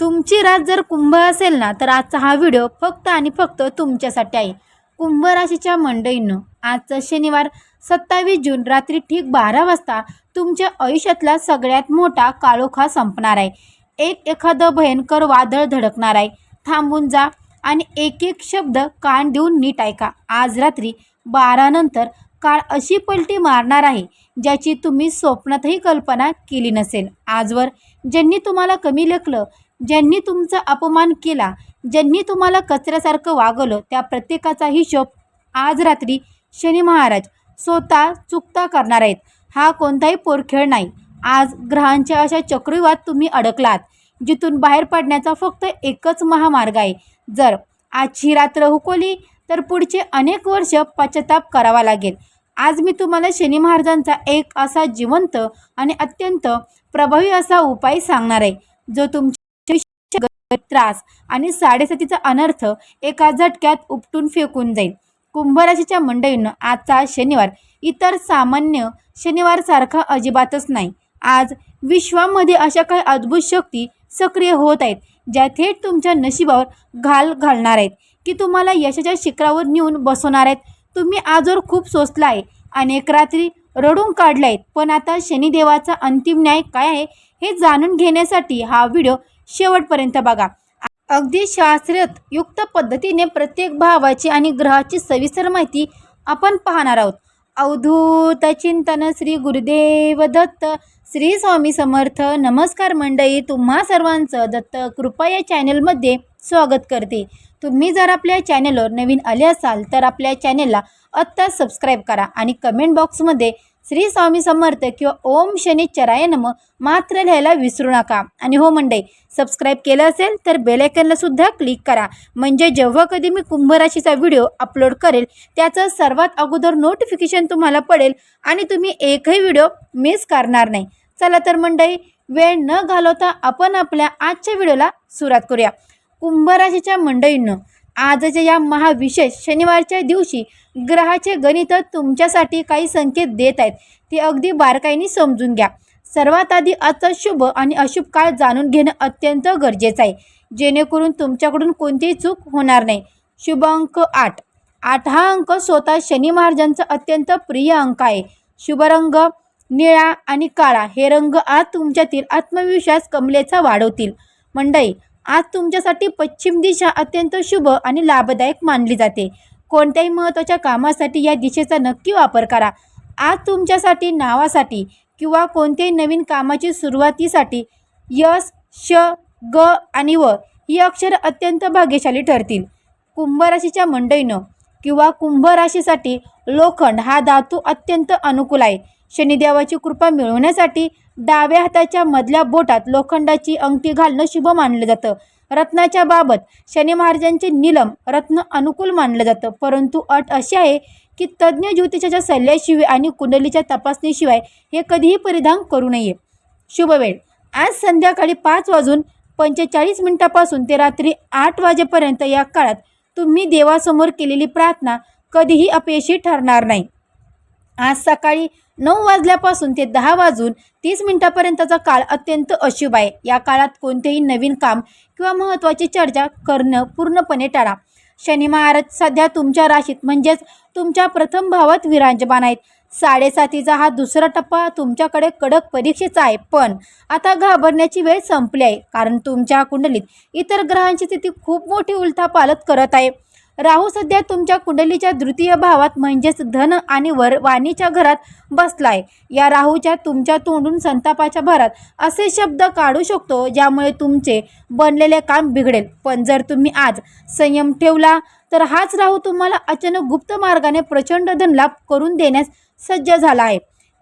तुमची रास जर कुंभ असेल ना, तर आजचा हा व्हिडिओ फक्त आणि फक्त तुमच्यासाठी आहे. कुंभ राशीच्या मंडळींनो, आजचं शनिवार 27 जून रात्री ठीक 12 वाजता तुमच्या आयुष्यातला सगळ्यात मोठा काळोखा संपणार आहे. एखादं भयंकर वादळ धडकणार आहे. थांबून जा आणि एक एक शब्द कान देऊन नीट ऐका. आज रात्री 12 नंतर काळ अशी पलटी मारणार आहे ज्याची तुम्ही स्वप्नातही कल्पना केली नसेल. आजवर ज्यांनी तुम्हाला कमी लेखलं, ज्यांनी तुमचा अपमान केला, ज्यांनी तुम्हाला कचऱ्यासारखं वागवलं, त्या प्रत्येकाचा हिशोब आज रात्री शनी महाराज स्वतः चुकता करणार आहेत. हा कोणताही पोरखेळ नाही. आज ग्रहांच्या अशा चक्रव्यूहात तुम्ही अडकलात जिथून बाहेर पडण्याचा फक्त एकच महामार्ग आहे. जर आजची रात्र हुकवली तर पुढचे अनेक वर्ष पश्चाताप करावा लागेल. आज मी तुम्हाला शनी महाराजांचा एक असा जिवंत आणि अत्यंत प्रभावी असा उपाय सांगणार आहे जो तुमच्या त्रास आणि 7.5चा अनर्थ एका झटक्यात उपटून फेकून जाईल. कुंभ राशीच्या मंडळींनो, आजचा शनिवार इतर सामान्य शनिवारसारखा अजिबातच नाही. आज विश्वामध्ये अशा काही अद्भुत शक्ती सक्रिय होत आहेत ज्या थेट तुमच्या नशिबावर घालणार आहेत की तुम्हाला यशाच्या शिखरावर नेऊन बसवणार आहेत. तुम्ही आजवर खूप सोसला आहे, अनेक रात्री रडून काढल्या आहेत, पण आता शनिदेवाचा अंतिम न्याय काय आहे हे जाणून घेण्यासाठी हा व्हिडिओ शेवटपर्यंत बघा. अगदी शास्त्रयुक्त युक्त पद्धतीने प्रत्येक भावाची आणि ग्रहाची सविस्तर माहिती आपण पाहणार आहोत. अवधूत चिंतन श्री गुरुदेव दत्त. श्री स्वामी समर्थ. नमस्कार मंडळी, तुम्हा सर्वांचं दत्त कृपा या चॅनलमध्ये स्वागत करते. तुम्ही जर आपल्या चॅनलवर नवीन आले असाल तर आपल्या चॅनलला आत्ता सबस्क्राईब करा आणि कमेंट बॉक्समध्ये श्री स्वामी समर्थ किंवा ओम शनिश्चराय नमः मात्र लिहायला विसरू नका. आणि हो मंडळी, सबस्क्राईब केलं असेल तर बेल आयकॉनला सुद्धा क्लिक करा, म्हणजे जेव्हा कधी मी कुंभ राशीचा व्हिडिओ अपलोड करेल त्याचं सर्वात अगोदर नोटिफिकेशन तुम्हाला पडेल आणि तुम्ही एकही व्हिडिओ मिस करणार नाही. चला तर मंडळी, वेळ न घालवता आपण आपल्या आजच्या व्हिडिओला सुरुवात करूया. कुंभ राशीच्या मंडळींनो, आजच्या या महाविशेष शनिवारच्या दिवशी ग्रहाचे गणित तुमच्यासाठी काही संकेत देत आहेत. ते अगदी बारकाईने समजून घ्या. सर्वात आधी आजचा शुभ आणि अशुभ काळ जाणून घेणं अत्यंत गरजेचं आहे, जेणेकरून तुमच्याकडून कोणतीही चूक होणार नाही. शुभ अंक 8. 8 हा अंक स्वतः शनी महाराजांचा अत्यंत प्रिय अंक आहे. शुभ रंग निळा आणि काळा हे रंग आज तुमच्यातील आत्मविश्वास कमलेचा वाढवतील. मंडळी, आज तुमच्यासाठी पश्चिम दिशा अत्यंत शुभ आणि लाभदायक मानली जाते. कोणत्याही महत्त्वाच्या कामासाठी या दिशेचा नक्की वापर करा. आज तुमच्यासाठी नावासाठी किंवा कोणत्याही नवीन कामाची सुरुवातीसाठी यश, श, ग आणि व ही अक्षरं अत्यंत भाग्यशाली ठरतील. कुंभ राशीच्या मंडळींनो किंवा कुंभ राशीसाठी लोखंड हा धातू अत्यंत अनुकूल आहे. शनिदेवाची कृपा मिळवण्यासाठी डाव्या हाताच्या मधल्या बोटात लोखंडाची अंगठी घालणं शुभ मानलं जातं. रत्नाच्या बाबत शनी महाराजांचे नीलम रत्न अनुकूल मानलं जातं, परंतु अट अशी आहे की तज्ज्ञ ज्योतिषाच्या सल्ल्याशिवाय आणि कुंडलीच्या तपासणीशिवाय हे कधीही परिधान करू नये. शुभ वेळ आज संध्याकाळी 5:45 ते रात्री 8 वाजेपर्यंत. या काळात तुम्ही देवासमोर केलेली प्रार्थना कधीही अपयशी ठरणार नाही. आज सकाळी 9 वाजल्यापासून ते 10:30 पर्यंतचा काळ अत्यंत अशुभ आहे. या काळात कोणतेही नवीन काम किंवा महत्त्वाची चर्चा करणं पूर्णपणे टाळा. शनी महाराज सध्या तुमच्या राशीत म्हणजेच तुमच्या प्रथम भावात विराजमान आहेत. 7.5चा हा दुसरा टप्पा तुमच्याकडे कडक परीक्षेचा आहे, पण आता घाबरण्याची वेळ संपली आहे, कारण तुमच्या कुंडलीत इतर ग्रहांची स्थिती खूप मोठी उलथापालथ करत आहे. राहू सध्या तुमच्या कुंडलीच्या द्वितीय भावात म्हणजेच धन आणि वाणीच्या घरात बसलाय. या राहूच्या तुमच्या तोंडून संतापाच्या भरात असे शब्द काढू शकतो ज्यामुळे तुमचे बनलेले काम बिघडेल. पण जर तुम्ही आज संयम ठेवला तर हाच राहू तुम्हाला अचानक गुप्त मार्गाने प्रचंड धनलाभ करून देण्यास सज्ज झाला आहे.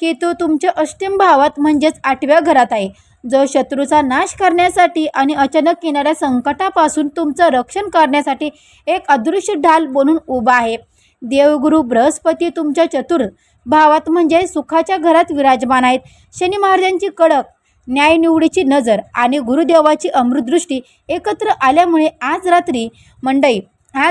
केतू तुमच्या अष्टम भावात म्हणजेच 8व्या घरात आहे, जो शत्रूचा नाश करण्यासाठी आणि अचानक येणाऱ्या संकटापासून तुमचं रक्षण करण्यासाठी एक अदृश्य ढाल बनून उभा आहे. देवगुरु बृहस्पती तुमच्या चतुर्थ भावात म्हणजे सुखाच्या घरात विराजमान आहेत. शनी महाराजांची कडक न्यायनिवडीची नजर आणि गुरुदेवाची अमृतदृष्टी एकत्र आल्यामुळे आज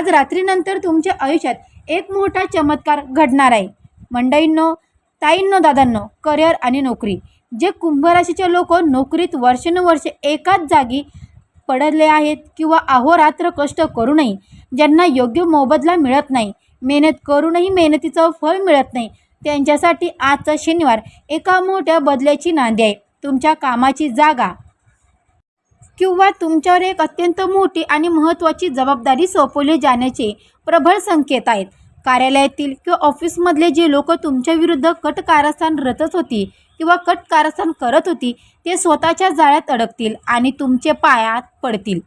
रात्रीनंतर तुमच्या आयुष्यात एक मोठा चमत्कार घडणार आहे. मंडळींनो, ताईंनो, दादांनो, करिअर आणि नोकरी. जे कुंभ राशीचे लोक नोकरीत वर्षानुवर्षे एकाच जागी पडले आहेत किंवा अहोरात्र कष्ट करूनही ज्यांना योग्य मोबदला मिळत नाही, मेहनत करूनही मेहनतीचं फळ मिळत नाही, त्यांच्यासाठी आजचा शनिवार एका मोठ्या बदल्याची नांदी आहे. तुमच्या कामाची जागा किंवा तुमच्यावर एक अत्यंत मोठी आणि महत्त्वाची जबाबदारी सोपवली जाण्याचे प्रबळ संकेत आहेत. कार्यालयातील किंवा ऑफिसमधले जे लोक तुमच्या विरुद्ध कट कारस्थान रचत होती किंवा कट कारस्थान करत होती ते स्वतःच्या जाळ्यात अडकतील आणि तुमचे पायात पडतील.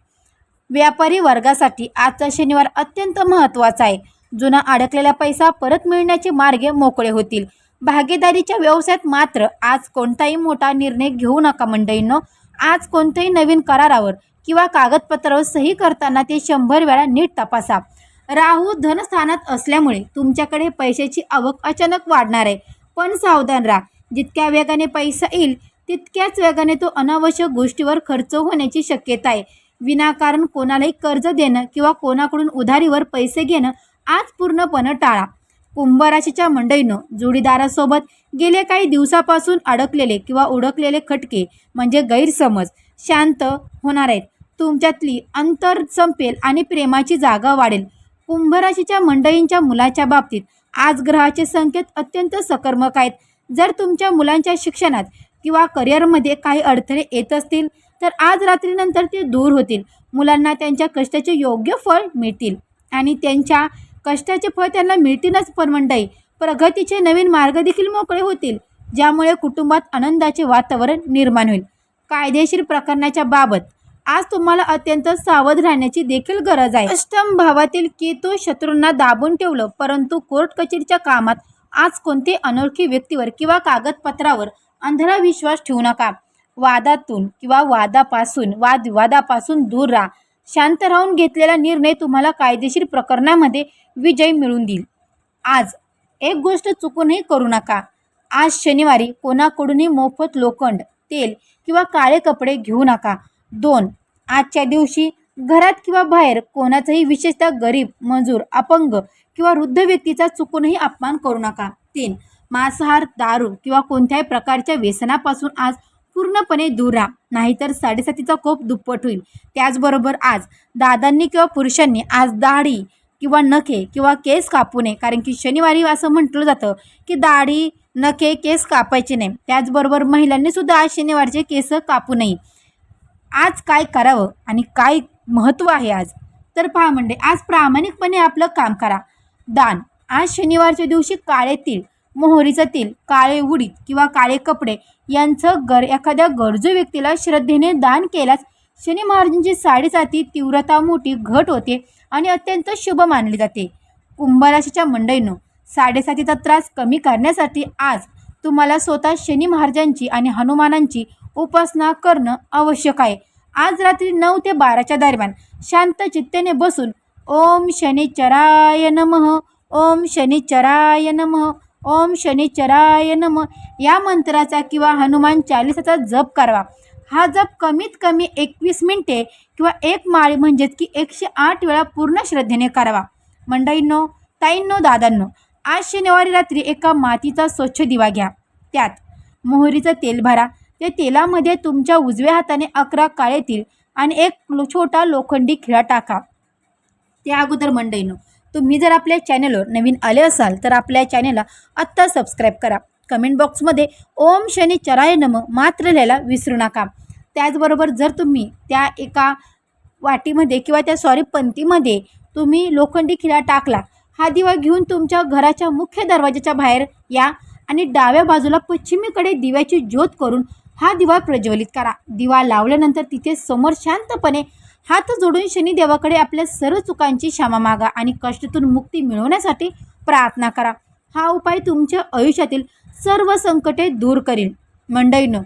व्यापारी वर्गासाठी आजचा शनिवार अत्यंत महत्त्वाचा आहे. जुना अडकलेला पैसा परत मिळण्याचे मार्ग मोकळे होतील. भागीदारीच्या व्यवसायात मात्र आज कोणताही मोठा निर्णय घेऊ नका मंडळींनो. आज कोणत्याही नवीन करारावर किंवा कागदपत्रावर सही करताना ते 100 वेळा नीट तपासा. राहू धनस्थानात असल्यामुळे तुमच्याकडे पैशाची आवक अचानक वाढणार आहे, पण सावधान राहा. जितक्या वेगाने पैसा येईल तितक्याच वेगाने तो अनावश्यक गोष्टीवर खर्च होण्याची शक्यता आहे. विनाकारण कोणालाही कर्ज देणं किंवा कोणाकडून उधारीवर पैसे घेणं आज पूर्णपणे टाळा. कुंभ राशीच्या मंडळींनो, जोडीदारासोबत गेले काही दिवसापासून अडकलेले किंवा उडकलेले खटके म्हणजे गैरसमज शांत होणार आहेत. तुमच्यातली अंतर संपेल आणि प्रेमाची जागा वाढेल. कुंभ राशीच्या मंडळींच्या मुलाच्या बाबतीत आज ग्रहाचे संकेत अत्यंत सकारात्मक आहेत. जर तुमच्या मुलांच्या शिक्षणात किंवा करिअरमध्ये काही अडथळे येत असतील तर आज रात्रीनंतर ते दूर होतील. मुलांना त्यांच्या कष्टाचे योग्य फळ मिळतील आणि त्यांच्या कष्टाचे फळ त्यांना मिळतीलच, पण मंडळी प्रगतीचे नवीन मार्ग देखील मोकळे होतील, ज्यामुळे कुटुंबात आनंदाचे वातावरण निर्माण होईल. कायदेशीर प्रकरणाच्या बाबत आज तुम्हाला अत्यंत सावध राहण्याची देखील गरज आहे. अष्टम भावातील केतू शत्रूंना दाबून ठेवलं, परंतु कोर्ट कचेरीच्या कामात आज कोणते अनोळखी व्यक्तीवर किंवा कागदपत्रावर अंधळा विश्वास ठेवू नका. वादातून किंवा वादविवादापासून दूर राहा. शांत राहून घेतलेला निर्णय तुम्हाला कायदेशीर प्रकरणामध्ये विजय मिळवून देईल. आज एक गोष्ट चुकूनही करू नका. आज शनिवारी कोणाकडूनही मोफत लोखंड, तेल किंवा काळे कपडे घेऊ नका. 2. आजच्या दिवशी घरात किंवा बाहेर कोणाचाही, विशेषतः गरीब, मजूर, अपंग किंवा वृद्ध व्यक्तीचा चुकूनही अपमान करू नका. 3. मांसाहार, दारू किंवा कोणत्याही प्रकारच्या व्यसनापासून आज पूर्णपणे दूर राहा, नाहीतर 7.5चा कोप दुप्पट होईल. त्याचबरोबर आज दादांनी किंवा पुरुषांनी आज दाढी किंवा नखे किंवा केस कापू नये, कारण की शनिवारी असं म्हटलं जातं की दाढी, नखे, केस कापायचे नाही. त्याचबरोबर महिलांनी सुद्धा आज शनिवारचे केस कापू नये. आज काय करावं आणि काय महत्त्व आहे आज तर पहा म्हणजे आज प्रामाणिकपणे आपलं काम करा. दान. आज शनिवारच्या दिवशी काळे तीळ, मोहरीचं तेल, काळे उडीद किंवा काळे कपडे यांचं एखाद्या गरजू व्यक्तीला श्रद्धेने दान केल्यास शनी महाराजांची 7.5 तीव्रता मोठी घट होते आणि अत्यंत शुभ मानली जाते. कुंभ राशीच्या मंडळींनो, 7.5चा त्रास कमी करण्यासाठी आज तुम्हाला स्वतः शनी महाराजांची आणि हनुमानांची उपासना करणं आवश्यक आहे. आज रात्री 9 ते 12च्या दरम्यान शांत चित्तेने बसून ओम शनिचराय नमः, ओम शनिचराय नमः, ओम शनिचराय नमः या मंत्राचा किंवा हनुमान चालीसाचा जप करावा. हा जप कमीत कमी 21 मिनिटे किंवा एक माळी म्हणजेच की 108 वेळा पूर्ण श्रद्धेने करावा. मंडळींनो, ताईंनो, दादांनो, आज शनिवारी रात्री एका मातीचा स्वच्छ दिवा घ्या. त्यात मोहरीचं तेल भरा. त्या तेलामध्ये तुमच्या उजव्या हाताने 11 काळे तीळ आणि एक छोटा लोखंडी खिळा टाका. त्या अगोदर मंडळींनो, तुम्ही जर आपल्या चॅनलवर नवीन आले असाल तर आपल्या चॅनलला आत्ता सबस्क्राईब करा. कमेंट बॉक्समध्ये ओम शनिचराय नमः मात्र लिहायला विसरू नका. त्याचबरोबर जर तुम्ही त्या एका वाटीमध्ये किंवा पंतीमध्ये तुम्ही लोखंडी खिळा टाकला, हा दिवा घेऊन तुमच्या घराच्या मुख्य दरवाजाच्या बाहेर या आणि डाव्या बाजूला पश्चिमेकडे दिव्याची ज्योत करून हा दिवा प्रज्वलित करा. दिवा लावल्यानंतर तिथे समोर शांतपणे हात जोडून शनिदेवाकडे आपल्या सर्व चुकांची क्षमा मागा आणि कष्टातून मुक्ती मिळवण्यासाठी प्रार्थना करा. हा उपाय तुमच्या आयुष्यातील सर्व संकटे दूर करेल. मंडळींनो,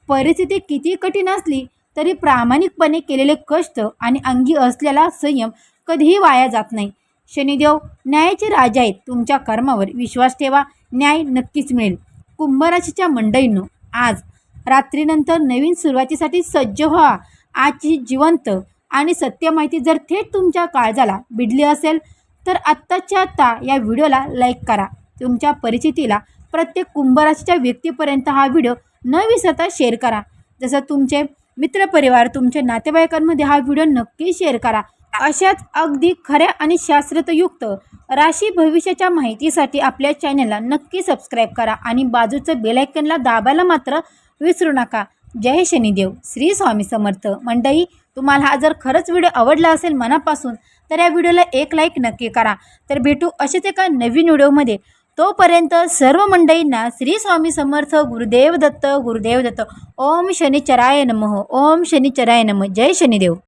परिस्थिती किती कठीण असली तरी प्रामाणिकपणे केलेले कष्ट आणि अंगी असलेला संयम कधीही वाया जात नाही. शनिदेव न्यायाचे राजा आहेत. तुमच्या कर्मावर विश्वास ठेवा, न्याय नक्कीच मिळेल. कुंभ राशीच्या मंडळींनो, आज रात्रीनंतर नवीन सुरुवातीसाठी सज्ज व्हा. आजची जिवंत आणि सत्य माहिती जर थेट तुमच्या काळजाला भिडली असेल तर आत्ताच्या आत्ता या व्हिडिओला लाईक करा. तुमच्या परिस्थितीला प्रत्येक कुंभ राशीच्या व्यक्तीपर्यंत हा व्हिडिओ न विसरता शेअर करा. जसं तुमचे मित्रपरिवार, तुमच्या नातेवाईकांमध्ये हा व्हिडिओ नक्की शेअर करा. अशाच अगदी खऱ्या आणि शास्त्रयुक्त राशी भविष्याच्या माहितीसाठी आपल्या चॅनलला नक्की सबस्क्राईब करा आणि बाजूचं बेल आयकनला दाबायला मात्र विसरू नका. जय शनिदेव. श्री स्वामी समर्थ. मंडळी, तुम्हाला हा जर खरंच व्हिडिओ आवडला असेल मनापासून तर या व्हिडिओला एक लाईक नक्की करा. तर भेटू असेच एका नवीन व्हिडिओमध्ये. तोपर्यंत सर्व मंडळींना श्री स्वामी समर्थ. गुरुदेव दत्त. गुरुदेव दत्त. ओम शनिचराय नमः. ओम शनिचराय नमः. जय शनिदेव.